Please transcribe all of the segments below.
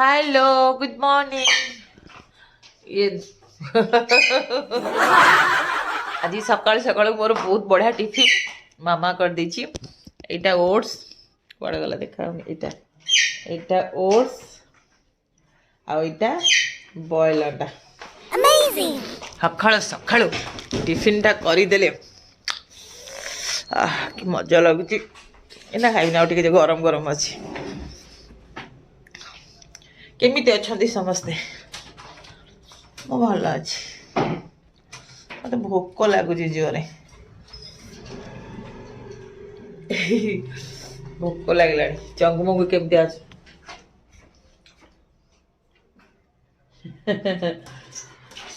hello good morning ये आज सकाल सकाल मोर बहुत बढ़िया टिफिन मामा कर देछि एटा ओट्स कुआडे गला देखा एटा एटा ओट्स आ एटा बॉयल अंडा अमेजिंग सकाल सकाल टिफिन टा करी देले कि मजा लगुची एना खाइना टिके गरम गरम अछि केमिति अछंती समस्ते मो भल अछि मत भोक लागुची जोरे भोक लागलानी चंगमंगु केमिति अछि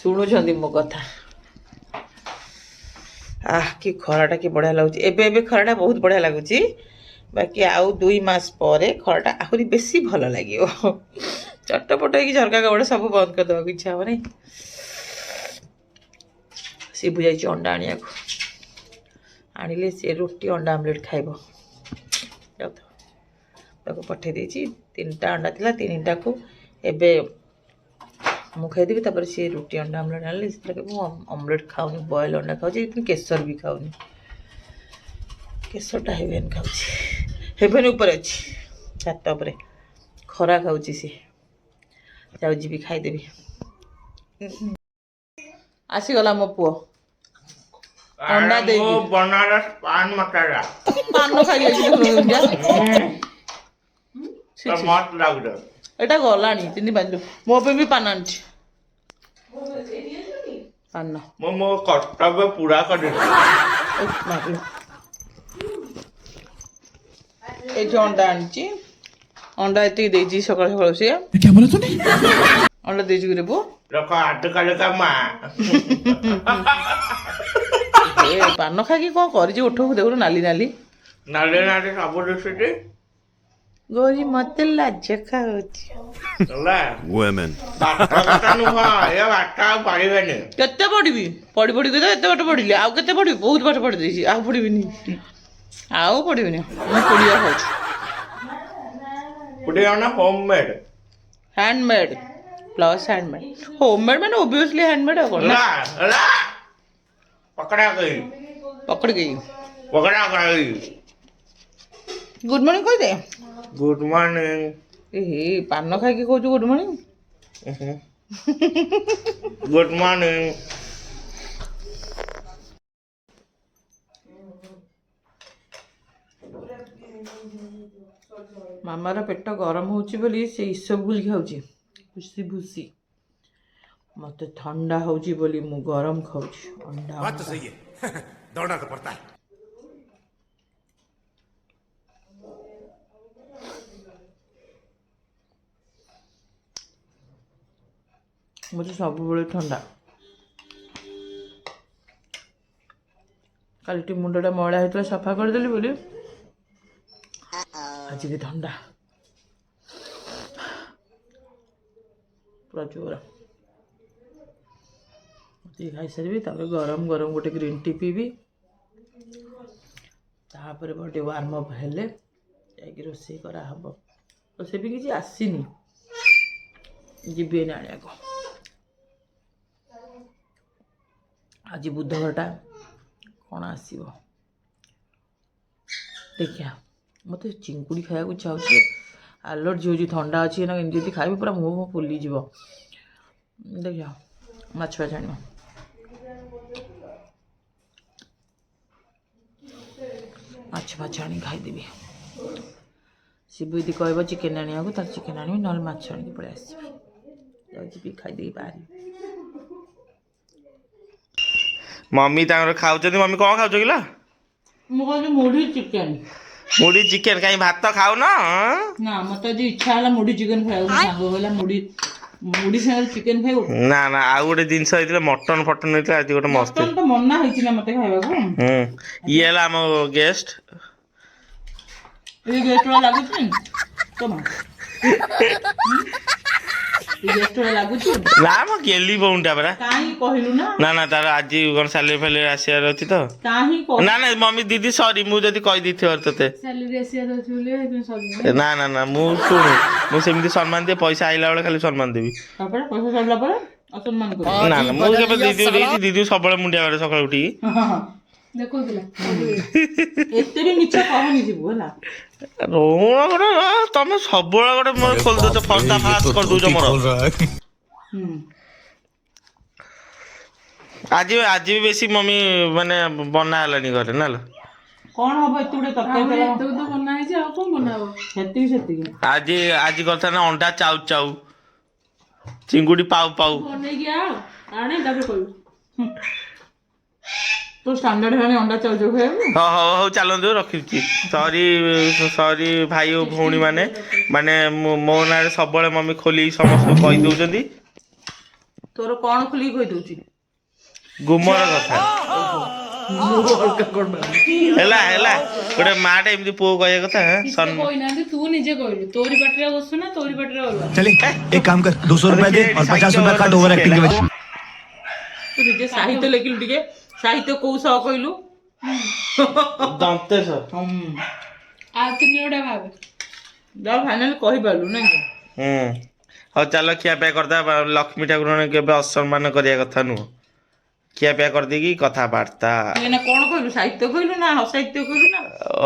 शुणुछंती मो कथा कि खराटा कि बढ़िया लगुची एबे एबे खराटा बहुत बढ़िया लगुची बाकी आउ 2 मास परे खराटा आहुरी बेसी भल लागियो चटपट की झरका कपड़ सब बंद कर देवा इच्छा हम नहीं शिबू जाइए अंडा आनिया आनिले से रोटी अंडा आमलेट खाइब पठे देछि 3टा अंडा थिला 3टा को एबे मु खाइदेवी तापर से रोटी अंडा आमलेट आनले से मु ऑमलेट खाऊनी बॉयल अंडा खाऊची केसर भी खाऊनी केसरटा हेवेन खाऊची हेवेन ऊपर अछि छात ऊपर खरा खाऊची से जाऊ जी खाईदेवी आसीगला मो पुओ अंडा दे बनारस पान मसाला पान खाई मत लागद एटा गलानी तिनी बांधु मो पे भी पान आनछि पान मो कर्तव्य पूरा कर दे ए जो अंडा आनछि अंडा एति देजी सकाळ सकाळ से क्या बोला तूने अंडा देजी रे बो रखा हाथ काले का मां ए पान खा की को करि जे उठो देखो नाली नाली नाले नाले सब दिसते गोरी मत लाज खाउछि ला वुमेन बाटा नु हा ए बाटा पड़िबेनी केते पढ़िबी पढ़ी पढ़ी के एते बाट पढ़िली आउ केते पढ़ी बहुत बाट पढ़ी देछि आउ पढ़िबिनी आउ पढ़िबिनी मैं पढ़िया खाउछि पुड़िया ना homemade handmade plus handmade homemade मैंने ऑब्वियसली हैंडमेड है ला ला पकड़ा गई पकड़ गई गुड मॉर्निंग कह दे गुड मॉर्निंग ए पान खाई के कहू गुड मॉर्निंग गुड मॉर्निंग मामार पेट गरम होची बोली से इसबगुल खाऊची भूसी भूसी मते ठंडा होची बोली मु गरम खाऊची अंडा बात तो सही है दौड़ना तो पड़ता है मुझे सब बड़े ठंडा कल मुंडा मैला होता सफा करदेली बोली आज भी ठंडा पूरा जोर खाई सारी गरम गरम गोटे ग्रीन टी पीबी तापर गोटे वार्म अप हेले जाकि रोषे कराहब रोषे भी किसी आसीनी जीवी आने को आज बुधवारटा कौन आसो देखिया मत चिंकुड़ी खाया इच्छा हो एलर्जी हो ठंडा अच्छी ना एमती खाइबी पूरा मुँह मुँह फुली जीव देखिया माछ फाछ आण माछ फाछ आनी खाईदेवी शिबू यदि कह चिकेन आने को तार चिकेन आनी ना माछ आनी पड़े आसबी खाईदे बाहर मम्मी तांगर खाउछथि मम्मी कोन खाउछ किला मु कहली मुढ़ी चिकेन मुढ़ी चिकेन काई भात तो खाउ ना मत जी इच्छा है मुढ़ी चिकेन खाइबा सांग होला मुढ़ी मुढ़ी संग चिकेन खाइबो ना ना आ गोटे जिंस होइतिले मटन फटन होइतिले आज गोटे मस्त मटन तो मन्ना होइछि ना मते खाइबा को ये हला हम गेस्ट ए गेस्ट वाला लागुछि तो ଗେଷ୍ଟ ଲାଗୁଛି ନା ମ ଗେଲି ବୋଉଟା ପରା କାହିଁ କହିଲୁ ନା ନା ନା ତାର ଆଜି କଣ ସାଲେରି ଫାଲେରି ଆସିବାର ଅଛି ତ କାହିଁ ନା ନା ମମି ଦିଦି ସରି ମୁଁ ଯଦି କହିଦେଇଥିବ ତତେ ନା ନା ନା ମୁଁ ଶୁଣୁ ମୁଁ ସେମିତି ସମ୍ମାନ ଦିଏ ପଇସା ଆଇଲା ବେଳେ ଖାଲି ସମ୍ମାନ ଦେବି ତାପରେ ପଇସା ସରିଲା ପରେ ଅସମ୍ମାନ କରୁ ନା ନା ମୁଁ କେବେ ଦିଦି ଦେଇଛି ଦିଦି ସବୁବେଳେ ମୁଣ୍ଡିଆ ମାରେ ସକାଳୁ ଉଠିକି ଏତେ ବି ମିଛ କହନି ଯିବୁ ହେଲା ରୋଣ ଗୋଟେ ତମେ ସବୁବେଳେ ଗୋଟେ ମୋର ଖୋଲିଦଉଛ ଫର୍ଦା ଫାଷ୍ଟ କରିଦଉଛ ମୋର ଆଜି ଆଜି ବି ବେଶୀ ମମି ମାନେ ବନା ହେଲାନି ଘରେ ନା କଣ ହବ ଏତେ ଗୁଡେ ତରକାରୀ ସେତିକି ଆଜି ଆଜି କଥା ନା ଅଣ୍ଡା ଚାଉ ଚାଉ ଚିଙ୍ଗୁଡି ପାଉ ପାଉ ତୋ ଷ୍ଟାଣ୍ଡାର୍ଡ ହେଲାଣି ଅଣ୍ଡା ଚାଉଚ ଖାଇବୁ ହଉ ହଉ ହଉ ଚାଲନ୍ତୁ ରଖୁଛି ସରି ସରି ଭାଇ ଓ ଭଉଣୀ ମାନେ ମୋ ନାଁରେ ସବୁବେଳେ ମମି ଖୋଲି ସମସ୍ତଙ୍କୁ କହିଦଉଛନ୍ତି ତୋର କଣ ଖୋଲିକି କହିଦଉଛି ଗୁମର କଥା ହେଲା ହେଲା ଗୋଟେ ମା ଟା ଏମିତି ପୁଅ କହିବା କଥା तू निजे कहलु तोरी पाटरे बसु ना तोरी पाटरे अलवा चले एक काम कर 200 रुपए दे और 50 रुपए काट ओवर एक्टिंग के वजह ତୁ ନିଜେ ସାହିତ୍ୟ ଲେଖିଲୁ ଟିକେ ସାହିତ୍ୟ କୋଉ ସହ କହିଲୁ ଦନ୍ତେଶ आ तिनी ओडा भाग ଯାହା ଫାଇନାଲି କହିପାରିଲୁ ନା ହଉ ଚାଲ ଖିଆପିଆ କରିଦେବା ଲକ୍ଷ୍ମୀ ଠାକୁରଙ୍କୁ କେବେ ଅସମ୍ମାନ କରିବା କଥା ନୁହଁ ଖିଆପିଆ କରିଦେଇକି କଥାବାର୍ତ୍ତା ଏଇନା କଣ କହିଲୁ ସାହିତ୍ୟ କହିଲୁ ନା ଅସାହିତ୍ୟ କହିଲୁ ନା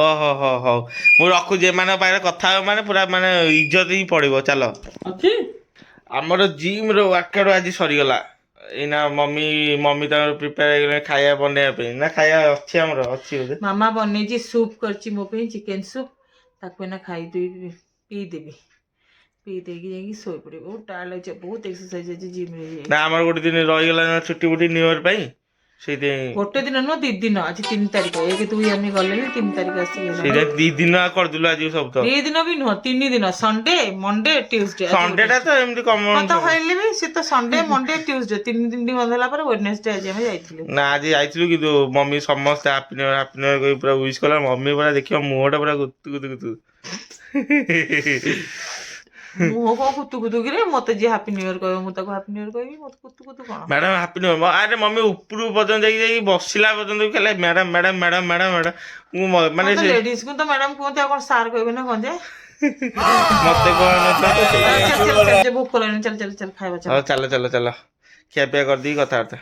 ଓହୋ ହଉ ହଉ ମୁଁ ରଖୁଛି ଏମାନଙ୍କ ପାଖରେ କଥା ହେବ ମାନେ ପୁରା ମାନେ ଇଜ୍ଜତ ହିଁ ପଡ଼ିବ ଚାଲ ଅଛି ଆମର ଜିମ୍ ର ୱାର୍କଆଉଟ୍ ଆଜି ସରିଗଲା ଏଇନା ମମି ତାଙ୍କର ପ୍ରିପେୟାର ହେଇଗଲେଣି ଖାଇବା ବନେଇବା ପାଇଁ ନା ଖାଇବା ଅଛି ଆମର ଅଛି ବୋଧେ ମାମା ବନେଇଛି ସୁପ୍ କରିଛି ମୋ ପାଇଁ ଚିକେନ ସୁପ୍ ତାକୁ ଏଇନା ଖାଇଦେବି ପିଇଦେବି ପିଇ ଦେଇକି ଯାଇକି ଶୋଇପଡ଼ିବି ବହୁତ ଟାୟାର୍ଡ ଲାଗୁଛି ବହୁତ ଏକ୍ସରସାଇଜ ଅଛି ଜିମ୍ରେ ନା ଆମର ଗୋଟେ ଦିନ ରହିଗଲା ନା ଛୁଟି ବୁଟି ନ୍ୟୁ ଇୟର ପାଇଁ ସେଇଥିପାଇଁ ଗୋଟେ ଦିନ ନୁହଁ 2 ଦିନ ଆଜି 3 ତାରିଖ 1 2 ଆମେ ଗଲେଣି 3 ତାରିଖ ଆସିକି ସେଇଟା 2 ଦିନ କରିଦେଲୁ ଆଜି ସବୁ ତ 2 ଦିନ ବି ନୁହଁ 3 ଦିନ ସଣ୍ଡେ ମଣ୍ଡେ ଟ୍ୟୁଜଡେ ସଣ୍ଡେ ଟା ତ ଏମିତି କମନ ତ କହିଲି ବି ସେ ତ ସଣ୍ଡେ ମଣ୍ଡେ ଟ୍ୟୁଜଡେ 3 ଦିନ ବନ୍ଦ ହେଲା ପରେ ୱେଡନେସଡେ ଆଜି ଆମେ ଯାଇଥିଲୁ ନା ଆଜି ଯାଇଥିଲୁ କିନ୍ତୁ ମମି ସମସ୍ତେ ହାପି ନ୍ୟୁ ଇୟର କହି ପୁରା ୱିଶ କଲା ମମି ପୁରା ଦେଖିବ ମୁହଁଟା ପୁରା ଗୁତୁ ମୁଁ କଣ କୁତୁ କିରେ ମତେ ଯିଏ ହାପି ନ୍ୟୁ ଇୟର କହିବ ମୁଁ ତାକୁ ହାପି ନ୍ୟୁ ଇୟର କହିବି ମତେ କୁତୁ କଣ ମ୍ୟାଡାମ ହାପି ନ୍ୟୁ ଇୟର ଆରେ ମମି ଉପରୁ ପର୍ଯ୍ୟନ୍ତ ଯାଇକି ବସିଲା ପର୍ଯ୍ୟନ୍ତ ବି ଖାଲି ମ୍ୟାଡାମ ମୁଁ ମାନେ ଲେଡିଜ କୁ ତ ମ୍ୟାଡାମ କୁହନ୍ତି ଆଉ କଣ ସାର୍ କହିବେ ନା କଣ ଯେ ମତେ କଣ ଭୋକ ଲାଗିଲାଣି ଚାଲ ଖାଇବା ହଉ ଚାଲ ଖିଆପିଆ କରିଦେଇକି କଥାବାର୍ତ୍ତା